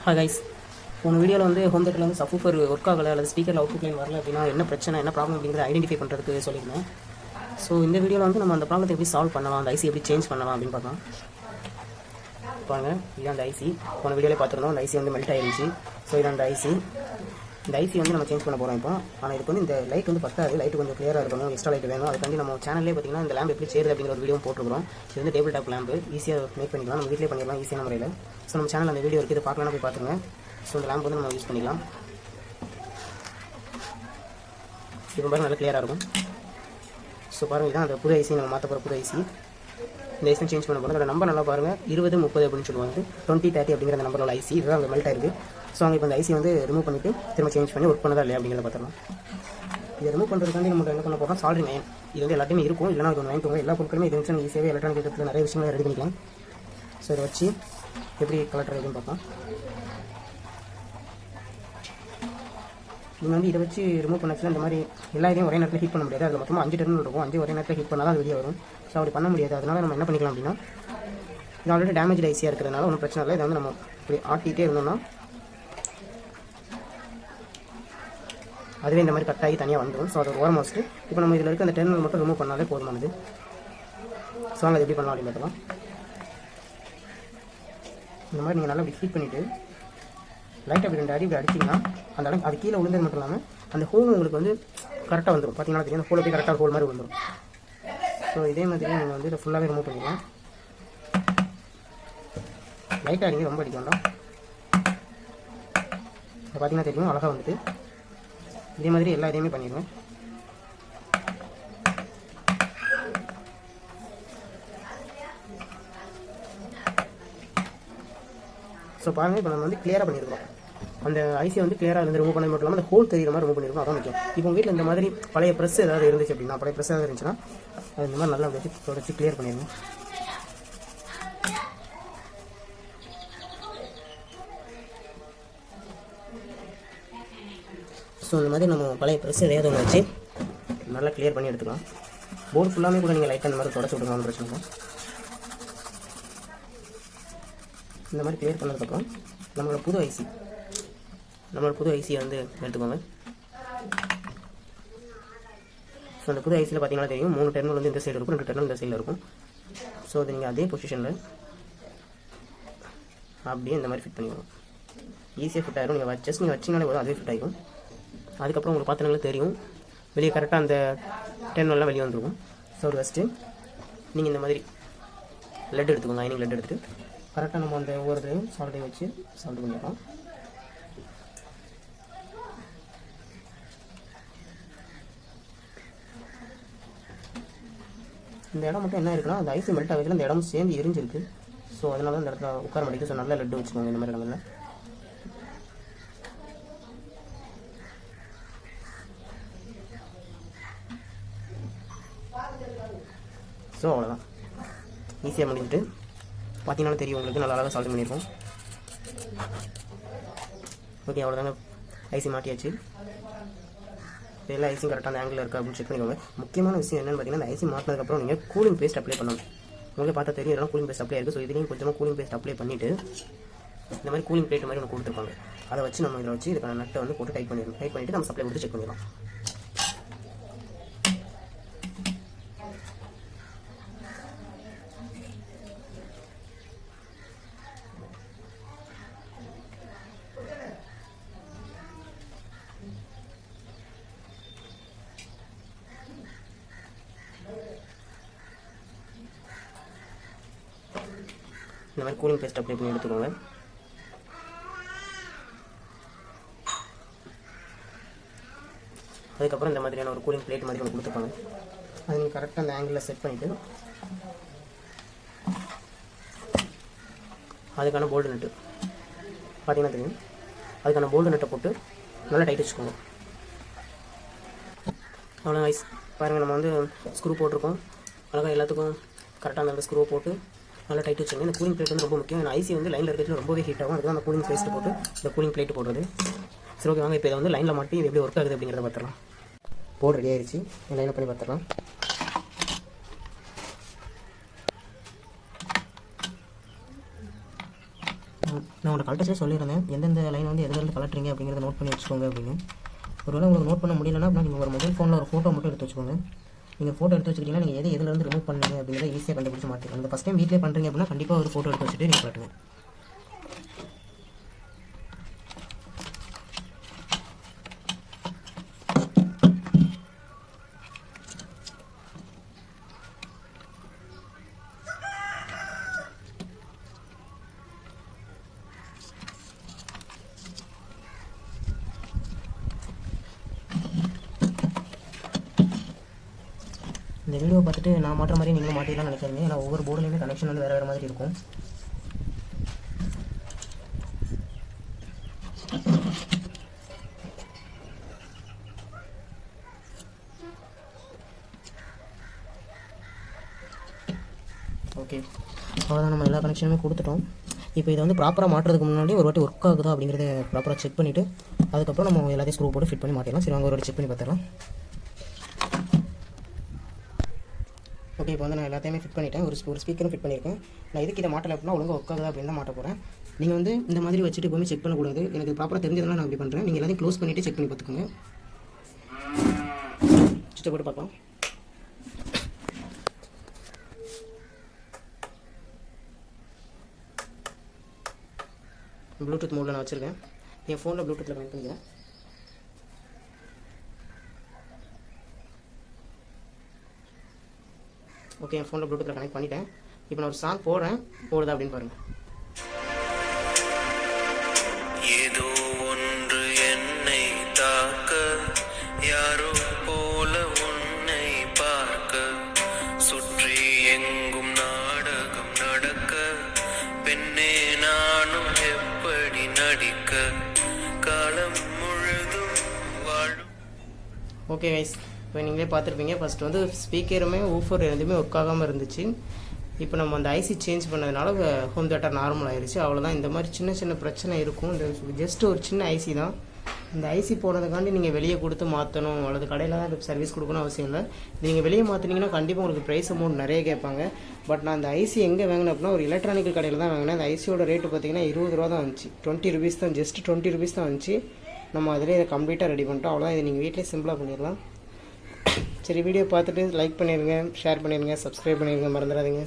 Hi guys, போன வீடியோவில் வந்து ஹோம் தேட்டரில் வந்து சப்வூஃபர் ஒர்க் ஆகலை அல்லது ஸ்பீக்கரில் அவுட்புட் லைன் வரல அப்படின்னா என்ன பிரச்சனை என்ன ப்ராப்ளம் அப்படிங்கிறத ஐடென்டிஃபை பண்ணுறதுக்கு சொல்லியிருந்தேன். ஸோ இந்த வீடியோவில் வந்து நம்ம அந்த ப்ராப்ளத்தை எப்படி சால்வ் பண்ணலாம், அந்த ஐசி எப்படி சேஞ்ச் பண்ணலாம் அப்படின்னு பார்க்கலாம். பாருங்க, இதுதான் அந்த ஐசி. போன வீடியோவில் பார்த்துருந்தோம், அந்த ஐசி வந்து மெல்ட் ஆகிருந்துச்சு. ஸோ இதான் அந்த ஐசி. இந்த ஐசி வந்து நம்ம சேஞ்ச் பண்ண போகிறோம் இப்போ. ஆனால் இதுக்கு வந்து இந்த லைட் வந்து பத்தாது, லைட் கொஞ்சம் கிளியராக இருக்கணும், எக்ஸ்ட்ரா லைட் வேணும். அதுக்காண்டி நம்ம சேனல்லே பார்த்தீங்கன்னா இந்த லேம்ப் எப்படி சேருது அப்படிங்கிற ஒரு வீடியோ போட்டுருக்கோம். இது வந்து டேபிள் டாப் லேம்பு, ஈஸியாக மேக் பண்ணிக்கலாம், நம்ம வீட்டிலே பண்ணிடலாம் ஈஸியான முறையில். ஸோ நம்ம சேனல் அந்த வீடியோ இருக்குது, இதை பார்க்கலாம், போய் பார்த்துருங்க. ஸோ இந்த லேம்ப் வந்து நம்ம யூஸ் பண்ணிக்கலாம். இப்போ பாருங்கள், நல்லா கிளியராக இருக்கும். ஸோ பாருங்கள், இதுதான் அந்த புது ஐசி, நம்ம மாற்ற போகிற புது ஐசி. இந்த ஐசி சேஞ்ச் பண்ண போகிறோம். அதோட நம்பர் நல்லா பாருங்கள், 20 30 அப்படின்னு சொல்லுவாங்க. 20 30 அப்படிங்கிற அந்த நம்பரோட ஐசி இதுதான் அங்கே மெல்ட் ஆயிருக்கு. ஸோ அங்கே இப்போ அந்த ஐசி வந்து ரிமூவ் பண்ணிவிட்டு திரும்ப சேஞ்ச் பண்ணி ஒர்க் பண்ணதா இல்லையா அப்படிங்கிறத பார்த்துக்கலாம். இதை ரிமூவ் பண்ணுறதுக்காண்டி நம்ம என்ன பண்ண போகிறோம், சால்ட்ரிங் அயன். இது வந்து எல்லாத்தையுமே இருக்கும், இல்லைனா இது ஒன்று வாங்கிக்கோங்க. எல்லா பொருட்களுமே இது வந்து ஈஸியாகவே எலக்ட்ரானிக் இடத்துல நிறைய விஷயங்களை ரெடி பண்ணிக்கலாம். ஸோ இதை வச்சு எப்படி கலெக்டர் இருக்குன்னு பார்க்கலாம். நீங்கள் வந்து இதை வச்சு ரிமூவ் பண்ணச்சுன்னா இந்த மாதிரி எல்லா இதையும் ஒரே நேரத்தில் ஹீட் பண்ண முடியாது. அதில் மொத்தமாக 5 டெர்மினல் இருக்கும், 5 ஒரே நேரத்தில் ஹீட் பண்ணால் தான் அது வெளியே வரும். ஸோ அப்படி பண்ண முடியாது. அதனால் நம்ம என்ன பண்ணிக்கலாம் அப்படின்னா, இது ஆல்ரெடி டேமேஜ் ஐசியாக இருக்கிறதுனால ஒன்றும் பிரச்சனை இல்லை. இதை வந்து நம்ம இப்படி ஆட்டிகிட்டே இருந்தோம்னா அதுவே இந்த மாதிரி கட்டாகி தனியாக வந்துடும். ஸோ அது ஒரு ஓரமாக வச்சுட்டு இப்போ நம்ம இதில் இருக்க அந்த டெர்மினல் மட்டும் ரிமூவ் பண்ணாலே போதுமானது. ஸோ அதை எப்படி பண்ணலாம் அப்படின்னு பார்க்கலாம். இந்த மாதிரி நீங்கள் நல்லா ஹீட் பண்ணிவிட்டு லைட் அப்படி 2 அடி இப்படி அடிச்சிங்கன்னா அந்த இடம் அது கீழே விழுந்தது மட்டும் இல்லாமல் அந்த ஹோல் உங்களுக்கு வந்து கரெக்டாக வந்துடும். பார்த்தீங்கன்னா தெரியும், அந்த ஹோல் போய் கரெக்டாக ஹோல் மாதிரி விழுந்துடும். ஸோ இதே மாதிரி நீங்கள் வந்து இதை ஃபுல்லாகவே ரிமூவ் பண்ணிக்கலாம். லைட்டாக அடிங்க, ரொம்ப அடிக்க வேண்டாம். இப்போ பார்த்தீங்கன்னா தெரியும், அழகாக வந்துட்டு. இதே மாதிரி எல்லா இதையுமே பண்ணிடுவேன். ஸோ பாருங்கள், இப்போ நம்ம வந்து கிளியராக பண்ணியிருக்கோம். அந்த ஐசியை வந்து கிளியராக இருந்து ரிமூவ் பண்ணது மட்டும் இல்லாமல் அந்த ஹோல் தெரியுற மாதிரி ரிமூவ் பண்ணியிருக்கோம். அதான் முக்கியம். இப்போ உங்கள் வீட்டில் இந்த மாதிரி பழைய ப்ரெஸ் ஏதாவது இருந்துச்சு அப்படின்னா, பழைய ப்ரெஸ் ஏதாவது இருந்துச்சுன்னா அது இந்த மாதிரி நல்லா வச்சு தொடச்சி கிளியர் பண்ணிடுங்க. ஸோ இந்த மாதிரி நம்ம பழைய ப்ரெஸ் எதையாவது ஒன்று வச்சு நல்லா கிளியர் பண்ணி எடுத்துக்கலாம். போர்டு ஃபுல்லாமே கூட நீங்கள் லைட்டாக இந்த மாதிரி தொடச்சி விட்டுருங்க, ஒன்றும் பிரச்சனை இல்லை. இந்த மாதிரி கிளியர் பண்ணதுக்கப்புறம் நம்மளோட புது ஐசியை வந்து எடுத்துக்கோங்க. ஸோ அந்த புது ஐசியில் பார்த்தீங்கன்னா தெரியும், 3 டெர்மினல் வந்து இந்த சைடு இருக்கும், 2 டெர்மினல் இந்த சைடில் இருக்கும். ஸோ அது நீங்கள் அதே பொசிஷனில் அப்படியே இந்த மாதிரி ஃபிட் பண்ணிக்கணும். ஈஸியாக ஃபிட் ஆகிடும். நீங்கள் வச்சிங்கனாலே போதும், அதுவே ஃபிட் ஆகிடும். அதுக்கப்புறம் உங்களுக்கு பார்த்தீங்கன்னா தெரியும், வெளியே கரெக்டாக அந்த டெர்மினல்லாம் வெளியே வந்துருக்கும். ஸோ ஒரு ஃபஸ்ட்டு நீங்கள் இந்த மாதிரி லெட் எடுத்துக்கோங்க, ஐனிங் லெட் எடுத்துகிட்டு கரெக்டாக நம்ம அந்த ஒவ்வொரு சால்ட்டையும் வச்சு சால்ட் பண்ணிடலாம். இந்த இடம் மட்டும் என்ன இருக்குன்னா, அந்த ஐசி மெல்ட் ஆகுதுல அந்த இடம் சேர்ந்து எரிஞ்சிருக்கு. ஸோ அதனால அந்த இடத்துல உட்கார மாட்டேங்குது. ஸோ நல்லா லெட்டு வச்சுக்கோங்க இந்த மாதிரி இடங்கள்ல. ஸோ அவ்வளோதான், ஈஸியாக முடிஞ்சிட்டு பார்த்தீங்கன்னா தெரியும் உங்களுக்கு, நல்லா அழகாக சால்வ் பண்ணியிருக்கோம். ஓகே, அவ்வளோதாங்க, ஐசி மாட்டியாச்சு. எல்லா ஐசியும் கரெக்டாக அந்த ஆங்கிள் இருக்கா அப்படின்னு செக் பண்ணிக்கோங்க. முக்கியமான விஷயம் என்னென்னு பார்த்தீங்கன்னா, இந்த ஐசி மாட்டினதுக்கப்புறம் நீங்கள் கூலிங் பேஸ்ட் அப்ளை பண்ணணும். உங்களுக்கு பார்த்தா தெரியும், இதெல்லாம் கூலிங் பேஸ்ட் அப்ளை இருக்குது. ஸோ இதுலேயும் கொஞ்சமாக கூலிங் பேஸ்ட் அப்ளை பண்ணிவிட்டு இந்த மாதிரி கூலிங் பிளேட் மாதிரி ஒன்று கொடுத்துருப்பாங்க. அதை வச்சு நம்ம இதில் வச்சு இதுக்கான நட்டை வந்து போட்டு டைட் பண்ணிடணும். டைட் பண்ணிவிட்டு நம்ம சப்ளை கொடுத்து செக் பண்ணிடலாம். இந்த மாதிரி கூலிங் பேஸ்ட் அப்ளை பண்ணி எடுத்துக்கோங்க. அதுக்கப்புறம் இந்த மாதிரியான ஒரு கூலிங் பிளேட் மாதிரி ஒன்று கொடுத்துருப்பாங்க. அது நீங்கள் கரெக்டாக அந்த ஆங்கிளில் செட் பண்ணிவிட்டு அதுக்கான போல்டு நட்டு பார்த்தீங்கன்னா தெரியும், அதுக்கான போல்டு நட்டை போட்டு நல்லா டைட் வச்சுக்கோங்க. அவ்வளோ ஐஸ் பாருங்கள், நம்ம வந்து ஸ்க்ரூ போட்டிருக்கோம். அழகாக எல்லாத்துக்கும் கரெக்டாக அந்த ஸ்க்ரூவை போட்டு நல்லா டைட் வச்சுங்க. இந்த கூலிங் பிளேட் வந்து ரொம்ப முக்கியம். இந்த ஐசி வந்து லைனில் இருக்கிறதுல ரொம்பவே ஹீட் ஆகும். அதுக்கு அந்த கூலிங் பேஸ்ட் போட்டு இந்த கூலிங் பிளேட் போடுறது. சரி, ஓகே, வாங்க இப்போ இதை வந்து லைனில் மாட்டி இது எப்படி ஒர்க் ஆகுது அப்படிங்கிறத பார்த்துடலாம். போர்டு ரெடி ஆயிடுச்சு, லைனில் பண்ணி பார்த்துடலாம். நான் உங்களை கலெக்டர்ஸே சொல்லியிருந்தேன் எந்தெந்த லைன் வந்து எதுலேருந்து கலட்டுறீங்க அப்படிங்கிறத நோட் பண்ணி வச்சுக்கோங்க அப்படின்னு. ஒருவேளை உங்களுக்கு நோட் பண்ண முடியலன்னா அப்படின்னா நீங்கள் ஒரு மொபைல் ஃபோனில் ஒரு ஃபோட்டோ மட்டும் எடுத்து வச்சுக்கோங்க. நீங்கள் ஃபோட்டோ எடுத்து வச்சுக்கிட்டீங்கன்னா நீங்கள் எதுலேருந்து ரிமூவ் பண்ணுங்க அப்படிங்கிறத ஈஸியாக கண்டுபிடிச்சு மாற்றிக்கலாம். இந்த ஃபஸ்ட் டைம் வீட்டிலே பண்ணுறீங்க அப்படின்னா கண்டிப்பாக ஒரு ஃபோட்டோ எடுத்து வச்சுட்டு நீங்கள் கட்டுங்க. இந்த வீடியோ பார்த்துட்டு நான் மாட்டுற மாதிரி நீங்களும் மாட்டிடலாம் நினைக்காதீங்க. ஏன்னா ஒவ்வொரு போர்டுலேயுமே கனெக்ஷன் வந்து வேறு மாதிரி இருக்கும். ஓகே, அவ்வளோதான், நம்ம எல்லா கனெக்ஷனுமே கொடுத்துட்டோம். இப்போ இதை வந்து ப்ராப்பராக மாட்டுறதுக்கு முன்னாடி ஒரு வாட்டி ஒர்க் ஆகுதா அப்படிங்கிறத ப்ராப்பராக செக் பண்ணிவிட்டு அதுக்கப்புறம் நம்ம எல்லாத்தையும் ஸ்க்ரூ போட்டு ஃபிட் பண்ணி மாட்டிடலாம். சரி, வாங்க ஒரு வாட்டி செக் பண்ணி பார்த்துடலாம். ஓகே, இப்போ வந்து நான் எல்லாத்தையுமே ஃபிட் பண்ணிட்டேன். ஒரு ஸ்பீக்கரும் ஃபிட் பண்ணியிருக்கேன். நான் இதுக்கு இதை மாட்டலை அப்படின்னா ஒழுங்காக ஒர்க் ஆகுதா அப்படின்னு தான் மாட்ட போகிறேன். நீங்கள் வந்து இந்த மாதிரி வச்சுட்டு எப்போவுமே செக் பண்ணக்கூடாது. எனக்கு ப்ராப்பராக தெரிஞ்சதுனால நான் இப்படி பண்ணுறேன். நீங்கள் எல்லாத்தையும் க்ளோஸ் பண்ணிவிட்டு செக் பண்ணி பார்த்துக்கோங்க. சுவிட்சை போட்டு பார்க்கலாம். ப்ளூடூத் மோடில் நான் வச்சுருக்கேன். என் ஃபோனில் ப்ளூடூத்தில் கனெக்ட் பண்ணிக்கிறேன். ஓகே, என் ஃபோனில் ப்ளூடூத்தில் கனெக்ட் பண்ணிட்டேன். இப்போ நான் ஒரு சாங் போடுறேன், போடுதா அப்படின்னு பாருங்கள். ஏதோ ஒன்று என்னை தாக்க, யாரோ போல உன்னை பார்க்க, சுற்றி எங்கும் நாடகம் நடக்க, பெண்ணே நானும் எப்படி நடிக்க, காலம் முழுதும் வாழும். ஓகே கைஸ், இப்போ நீங்களே பார்த்துருப்பீங்க. ஃபஸ்ட் வந்து ஸ்பீக்கருமே ஊஃபர் எதுவுமே ஒர்க் ஆகாமல் இருந்துச்சு. இப்போ நம்ம அந்த ஐசி சேஞ்ச் பண்ணதுனால ஹோம் தியேட்டர் நார்மல் ஆயிடுச்சு. அவ்வளோதான். இந்த மாதிரி சின்ன சின்ன பிரச்சனை இருக்கும். இந்த ஜஸ்ட் ஒரு சின்ன ஐசி தான். இந்த ஐசி போனதுக்காண்டி நீங்கள் வெளியே கொடுத்து மாற்றணும் அல்லது கடையில் தான் சர்வீஸ் கொடுக்கணும் அவசியம் இல்லை. நீங்கள் வெளியே மாற்றினீங்கன்னா கண்டிப்பாக உங்களுக்கு ப்ரைஸ் அமௌண்ட் நிறைய கேட்பாங்க. பட் நான் அந்த ஐசி எங்கே வாங்கினேன் அப்படின்னா ஒரு எலக்ட்ரானிக்கல் கடையில் தான் வாங்கினேன். அந்த ஐசியோட ரேட்டு பார்த்தீங்கன்னா 20 ரூபா தான் வந்துச்சு. 20 ருபீஸ் தான், ஜஸ்ட் 20 ருபீஸ் தான் வந்துச்சு. நம்ம அதிலே இதை கம்ப்ளீட்டாக ரெடி பண்ணிட்டோம். அவ்வளோதான். இதை நீங்கள் வீட்டிலே சிம்பிளாக பண்ணிடலாம். சரி, வீடியோ பார்த்துட்டு லைக் பண்ணிடுங்க, ஷேர் பண்ணிடுங்க, சப்ஸ்கிரைப் பண்ணிடுங்க, மறந்துடாதீங்க.